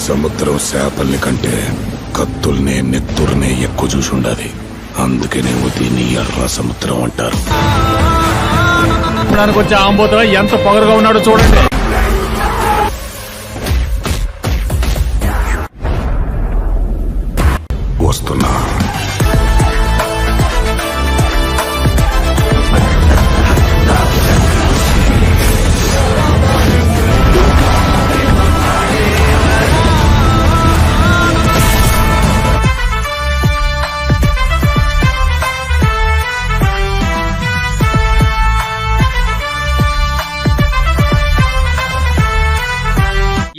సముద్రం చేపల్ని కంటే కత్తుల్నే నెత్తుర్నే ఎక్కువ చూసుండాది. అందుకేనేమో దీన్ని ఎర్ర సముద్రం అంటారు. వచ్చే ఆంబోతులో ఎంత పొగరుగా ఉన్నాడో చూడండి. వస్తున్నా.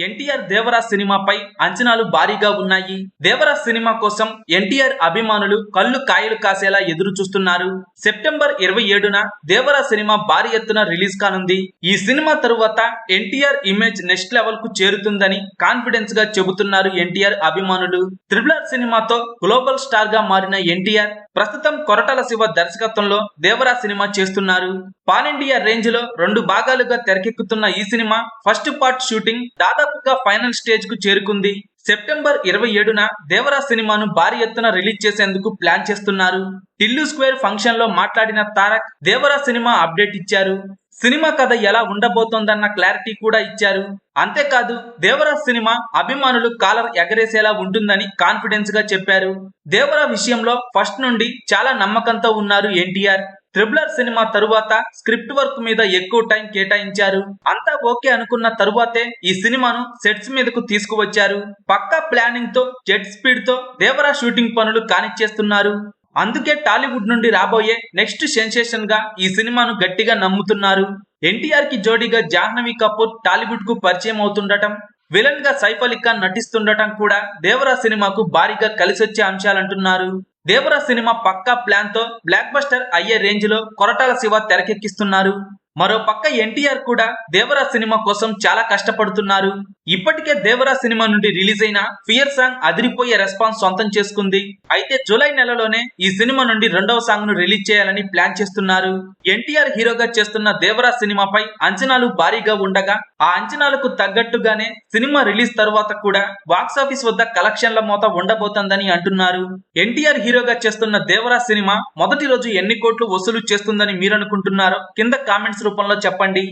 ఎన్టీఆర్ దేవరా సినిమాపై అంచనాలు భారీగా ఉన్నాయి. దేవరా సినిమా కోసం ఎన్టీఆర్ అభిమానులు కళ్ళు కాయలు కాసేలా ఎదురు చూస్తున్నారు. సెప్టెంబర్ 27న దేవరా సినిమా భారీ ఎత్తున రిలీజ్ కానుంది. ఈ సినిమా తరువాత ఎన్టీఆర్ ఇమేజ్ నెక్స్ట్ లెవెల్ కు చేరుతుందని కాన్ఫిడెన్స్ గా చెబుతున్నారు ఎన్టీఆర్ అభిమానులు. RRR సినిమాతో గ్లోబల్ స్టార్ గా మారిన ఎన్టీఆర్ ప్రస్తుతం కొరటాల శివ దర్శకత్వంలో దేవరా సినిమా చేస్తున్నారు. పాన్ ఇండియా రేంజ్ లో 2 భాగాలుగా తెరకెక్కుతున్న ఈ సినిమా ఫస్ట్ పార్ట్ షూటింగ్ దాదాపుగా ఫైనల్ స్టేజ్ కు చేరుకుంది. సెప్టెంబర్ 27న దేవరా సినిమాను భారీ ఎత్తున రిలీజ్ చేసేందుకు ప్లాన్ చేస్తున్నారు. టిల్లు స్క్వేర్ ఫంక్షన్ లో మాట్లాడిన తారక్ దేవరా సినిమా అప్డేట్ ఇచ్చారు. సినిమా కథ ఎలా ఉండబోతోందన్న క్లారిటీ కూడా ఇచ్చారు. అంతేకాదు దేవరా సినిమా అభిమానులు కాలర్ ఎగరేసేలా ఉంటుందని కాన్ఫిడెన్స్ గా చెప్పారు. దేవరా విషయంలో ఫస్ట్ నుండి చాలా నమ్మకంతో ఉన్నారు ఎన్టీఆర్. RRR సినిమా తరువాత స్క్రిప్ట్ వర్క్ మీద ఎక్కువ టైం కేటాయించారు. అంతా ఓకే అనుకున్న తరువాతే ఈ సినిమాను సెట్స్ మీదకు తీసుకువచ్చారు. పక్కా ప్లానింగ్ తో జెట్ స్పీడ్ తో దేవరా షూటింగ్ పనులు కానిచ్చేస్తున్నారు. అందుకే టాలీవుడ్ నుండి రాబోయే నెక్స్ట్ సెన్సేషన్ గా ఈ సినిమాను గట్టిగా నమ్ముతున్నారు. ఎన్టీఆర్ కి జోడీగా జాహ్నవి కపూర్ టాలీవుడ్ కు పరిచయం అవుతుండటం, విలన్ గా సైఫ్ అలీ ఖాన్ నటిస్తుండటం కూడా దేవరా సినిమాకు భారీగా కలిసొచ్చే అంశాలంటున్నారు. దేవరా సినిమా పక్కా ప్లాన్ తో బ్లాక్ బస్టర్ అయ్యే రేంజ్ లో కొరటాల శివ తెరకెక్కిస్తున్నారు. మరో పక్క ఎన్టీఆర్ కూడా దేవరా సినిమా కోసం చాలా కష్టపడుతున్నారు. ఇప్పటికే దేవరా సినిమా నుండి రిలీజ్ అయిన ఫియర్ సాంగ్ అదిరిపోయే రెస్పాన్స్ సొంతం చేసుకుంది. అయితే జూలై నెలలోనే ఈ సినిమా నుండి 2వ సాంగ్ ను రిలీజ్ చేయాలని ప్లాన్ చేస్తున్నారు. ఎన్టీఆర్ హీరోగా చేస్తున్న దేవరా సినిమాపై అంచనాలు భారీగా ఉండగా ఆ అంచనాలకు తగ్గట్టుగానే సినిమా రిలీజ్ తర్వాత కూడా బాక్సాఫీస్ వద్ద కలెక్షన్ల మోత ఉండబోతోందని అంటున్నారు. ఎన్టీఆర్ హీరోగా చేస్తున్న దేవరా సినిమా మొదటి రోజు ఎన్ని కోట్లు వసూలు చేస్తుందని మీరనుకుంటున్నారో కింద కామెంట్స్ రూపంలో చెప్పండి.